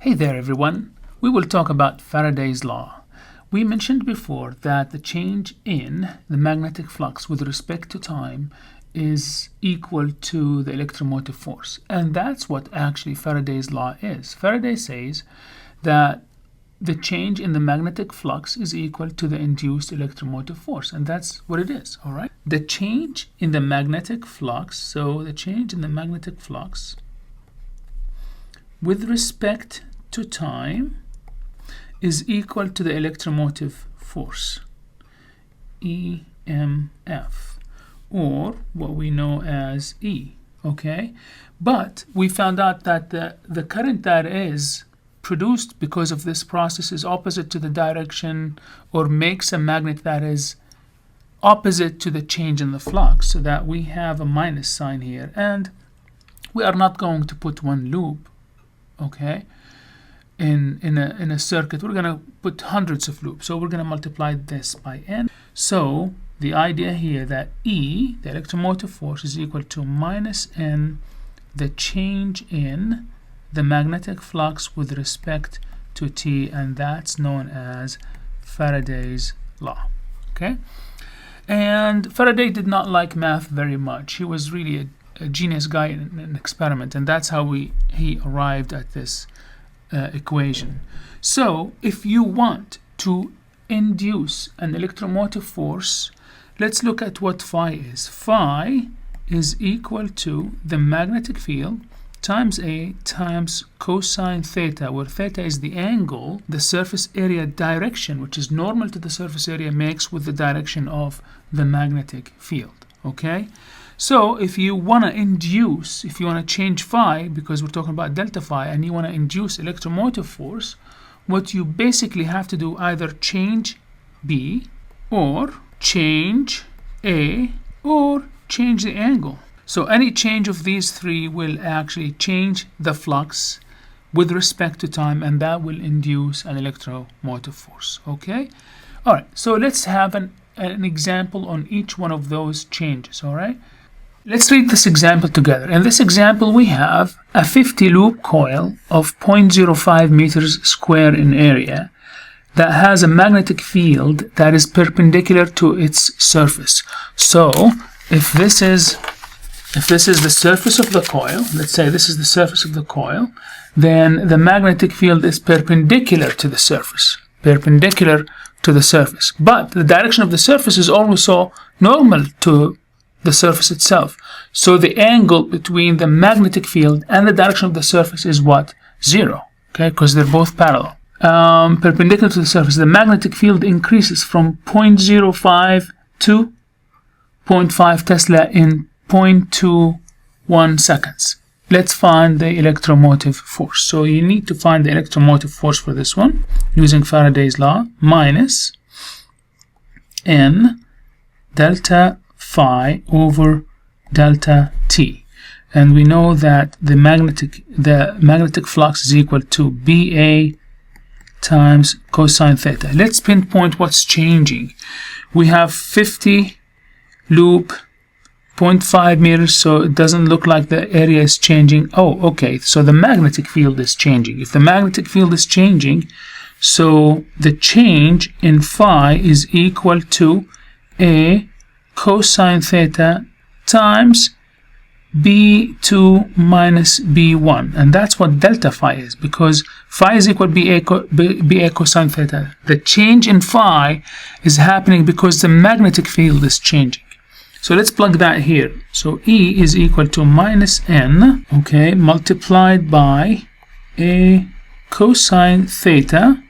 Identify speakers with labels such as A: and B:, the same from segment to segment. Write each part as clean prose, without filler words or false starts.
A: Hey there everyone, we will talk about Faraday's law. We mentioned before that the change in the magnetic flux with respect to time is equal to the electromotive force, and that's what actually Faraday's law is. Faraday says that the change in the magnetic flux is equal to the induced electromotive force, and that's what it is, all right? The change in the magnetic flux, so the change in the magnetic flux with respect to time is equal to the electromotive force, EMF, or what we know as E, okay? But we found out that the current that is produced because of this process is opposite to the direction, or makes a magnet that is opposite to the change in the flux, so that we have a minus sign here, and we are not going to put one loop, okay? In a circuit, we're going to put hundreds of loops, so we're going to multiply this by n. So the idea here that E, the electromotive force, is equal to minus n, the change in the magnetic flux with respect to t, and that's known as Faraday's law, okay? And Faraday did not like math very much. He was really a genius guy in an experiment, and that's how he arrived at this equation. So if you want to induce an electromotive force, let's look at what phi is. Phi is equal to the magnetic field times A times cosine theta, where theta is the angle the surface area direction, which is normal to the surface area, makes with the direction of the magnetic field, okay? So if you want to induce, if you want to change phi, because we're talking about delta phi, and you want to induce electromotive force, what you basically have to do, either change B, or change A, or change the angle. So any change of these three will actually change the flux with respect to time, and that will induce an electromotive force, okay? All right, so let's have an example on each one of those changes, all right? Let's read this example together. In this example, we have a 50-loop coil of 0.05 meters square in area that has a magnetic field that is perpendicular to its surface. So if this is the surface of the coil, let's say this is the surface of the coil, then the magnetic field is perpendicular to the surface, but the direction of the surface is also normal to the surface itself. So the angle between the magnetic field and the direction of the surface is what? 0, okay, because they're both parallel. Perpendicular to the surface, the magnetic field increases from 0.05 to 0.5 Tesla in 0.21 seconds. Let's find the electromotive force. So you need to find the electromotive force for this one using Faraday's law, minus n delta phi over delta t, and we know that the magnetic flux is equal to BA times cosine theta. Let's pinpoint what's changing. We have 50 loop 0.5 meters, so it doesn't look like the area is changing. Oh, okay, so the magnetic field is changing. If the magnetic field is changing, so the change in phi is equal to A cosine theta times B2 minus B1, and that's what delta phi is, because phi is equal to BA cosine theta. The change in phi is happening because the magnetic field is changing. So let's plug that here. So E is equal to minus n, okay, multiplied by A cosine theta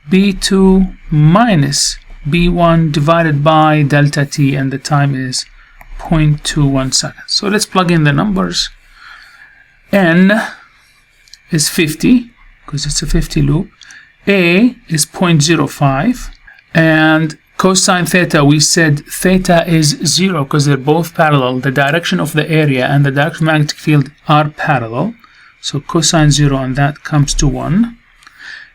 A: B2 minus B1 divided by delta t, and the time is 0.21 seconds. So let's plug in the numbers. N is 50, because it's a 50 loop. A is 0.05, and cosine theta, we said theta is 0 because they're both parallel. The direction of the area and the direction of the magnetic field are parallel. So cosine 0, and that comes to 1.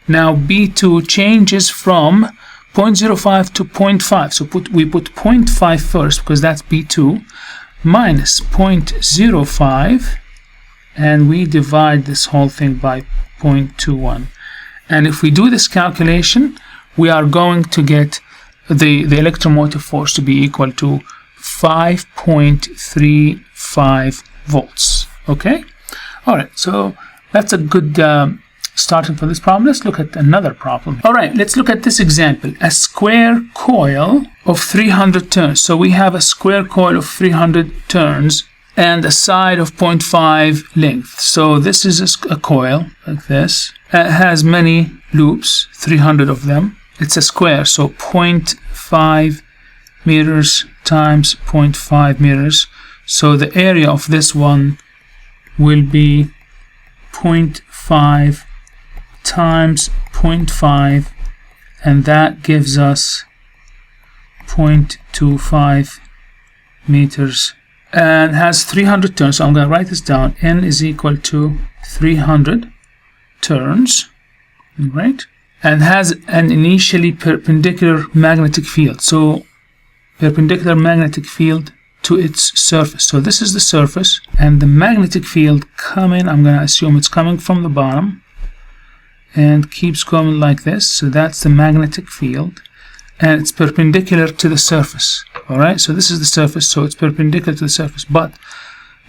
A: Now B2 changes from 0.05 to 0.5, so we put 0.5 first because that's B2, minus 0.05, and we divide this whole thing by 0.21. And if we do this calculation, we are going to get the electromotive force to be equal to 5.35 volts. Okay? All right, so that's a good starting for this problem. Let's look at another problem. All right, let's look at this example. A square coil of 300 turns. So we have a square coil of 300 turns and a side of 0.5 length. So this is a coil like this. It has many loops, 300 of them. It's a square, so 0.5 meters times 0.5 meters. So the area of this one will be 0.5 times 0.5, and that gives us 0.25 meters, and has 300 turns. So I'm going to write this down. N is equal to 300 turns, right? And has an initially perpendicular magnetic field. So perpendicular magnetic field to its surface. So this is the surface, and the magnetic field coming, I'm going to assume it's coming from the bottom and keeps going like this. So that's the magnetic field, and it's perpendicular to the surface. All right, so this is the surface, so it's perpendicular to the surface, but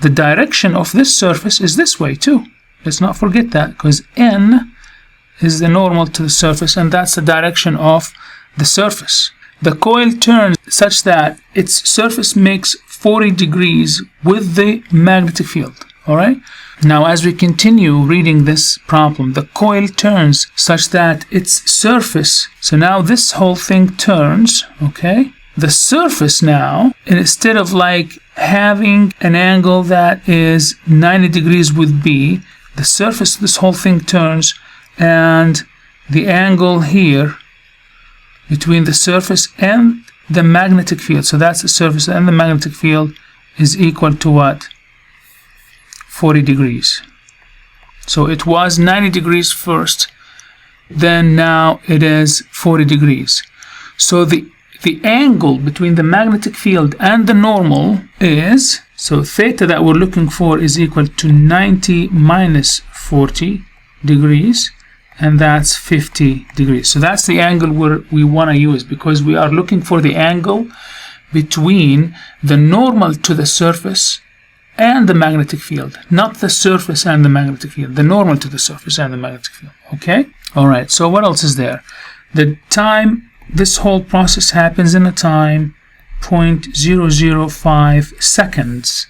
A: the direction of this surface is this way too. Let's not forget that, because N is the normal to the surface, and that's the direction of the surface. The coil turns such that its surface makes 40 degrees with the magnetic field. All right. Now, as we continue reading this problem, the coil turns such that its surface, so now this whole thing turns, okay? The surface now, instead of like having an angle that is 90 degrees with B, the surface, this whole thing turns, and the angle here between the surface and the magnetic field, so that's the surface and the magnetic field, is equal to what? 40 degrees. So it was 90 degrees first, then now it is 40 degrees. So the angle between the magnetic field and the normal is, so theta that we're looking for is equal to 90 minus 40 degrees, and that's 50 degrees. So that's the angle we want to use, because we are looking for the angle between the normal to the surface and the magnetic field, not the surface and the magnetic field, the normal to the surface and the magnetic field. Okay? All right, so what else is there? The time, this whole process happens in a time 0.005 seconds,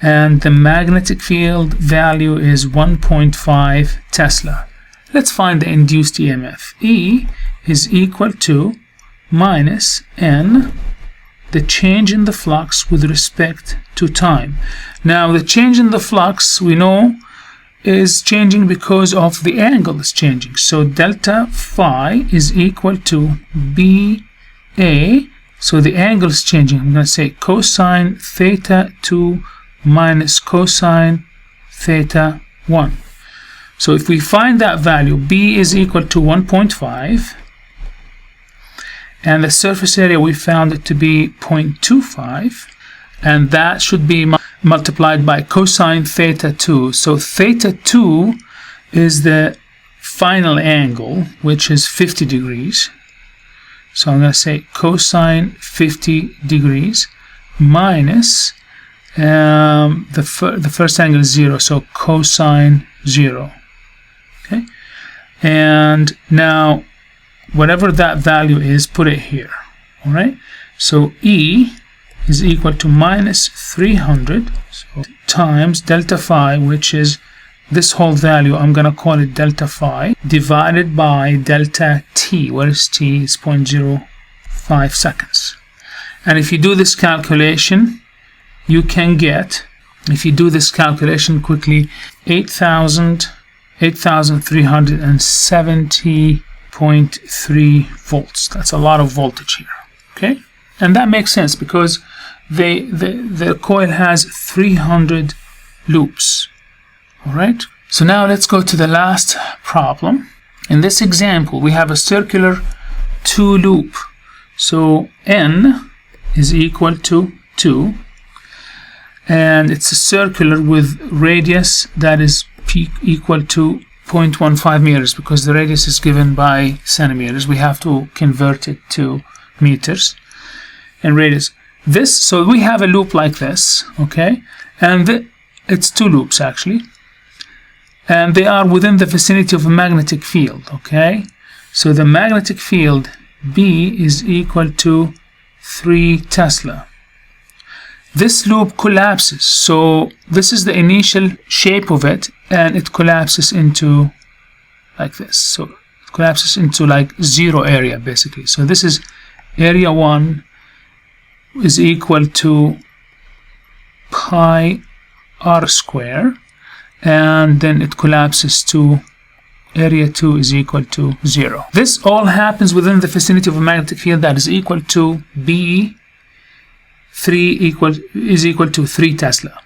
A: and the magnetic field value is 1.5 Tesla. Let's find the induced EMF. E is equal to minus N, the change in the flux with respect to time. Now, the change in the flux, we know, is changing because of the angle is changing. So delta phi is equal to BA. So the angle is changing. I'm going to say cosine theta 2 minus cosine theta 1. So if we find that value, B is equal to 1.5, and the surface area we found it to be 0.25, and that should be multiplied by cosine theta 2. So theta 2 is the final angle, which is 50 degrees. So I'm going to say cosine 50 degrees minus the first angle is 0, so cosine 0. Okay, and now whatever that value is, put it here. All right, so E is equal to minus 300, so times delta phi, which is this whole value, I'm going to call it delta phi, divided by delta t, where is t? Is 0.05 seconds. And if you do this calculation, you can get, if you do this calculation quickly, 8,370.3 volts. That's a lot of voltage here. Okay, and that makes sense because the coil has 300 loops. All right, so now let's go to the last problem. In this example, we have a circular 2 loop. So N is equal to 2, and it's a circular with radius that is equal to 0.15 meters because the radius is given by centimeters. We have to convert it to meters and radius. So we have a loop like this, okay, and it's two loops actually, and they are within the vicinity of a magnetic field, okay. So the magnetic field B is equal to 3 Tesla. This loop collapses, so this is the initial shape of it, and it collapses into like this. So it collapses into like zero area basically. So this is area 1 is equal to pi r square, and then it collapses to area 2 is equal to 0. This all happens within the vicinity of a magnetic field that is equal to B3 is equal to 3 Tesla.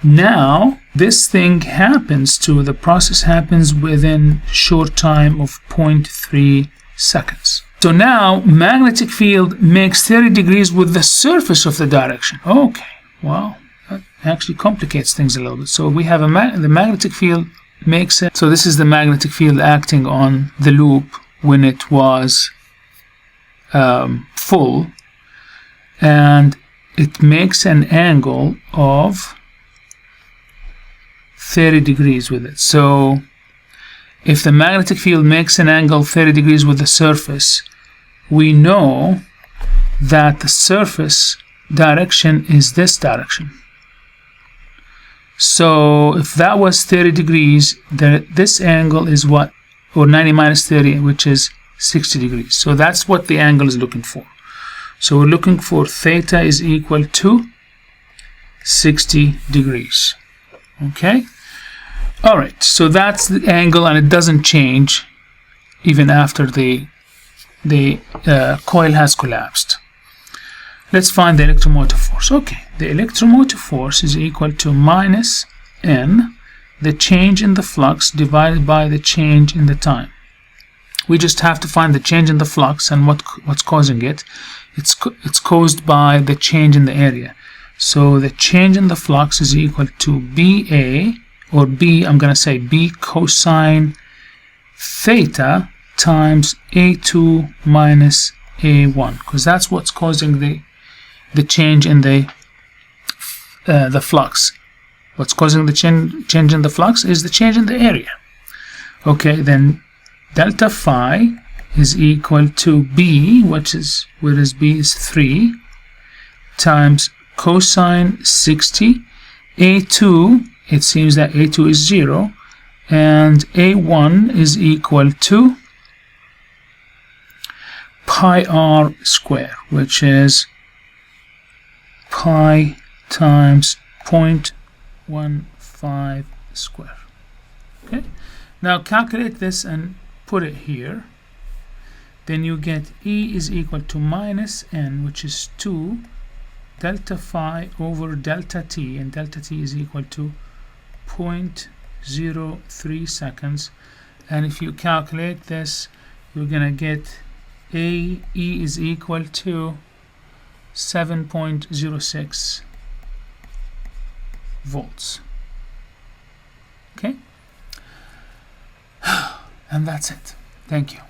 A: Now this thing happens the process happens within short time of 0.3 seconds. So now magnetic field makes 30 degrees with the surface of the direction. Okay, well, that actually complicates things a little bit. So we have the magnetic field makes it. So this is the magnetic field acting on the loop when it was full, and it makes an angle of 30 degrees with it. So if the magnetic field makes an angle 30 degrees with the surface, we know that the surface direction is this direction. So if that was 30 degrees, this angle is what? Or 90 minus 30, which is 60 degrees. So that's what the angle is looking for. So we're looking for theta is equal to 60 degrees. Okay? All right, so that's the angle, and it doesn't change even after the coil has collapsed. Let's find the electromotive force. Okay, the electromotive force is equal to minus N, the change in the flux, divided by the change in the time. We just have to find the change in the flux and what's causing it. It's caused by the change in the area. So the change in the flux is equal to BA, or B, I'm going to say B cosine theta times A2 minus A1, because that's what's causing the change in the flux. What's causing the change in the flux is the change in the area. Okay, then delta phi is equal to B, whereas B is 3, times cosine 60. A2, it seems that A2 is 0, and A1 is equal to pi r square, which is pi times 0.15 square. Okay, now calculate this and put it here. Then you get E is equal to minus N, which is 2 delta phi over delta T, and delta T is equal to 0.03 seconds. And if you calculate this, you're gonna get E is equal to 7.06 volts. Okay, and that's it. Thank you.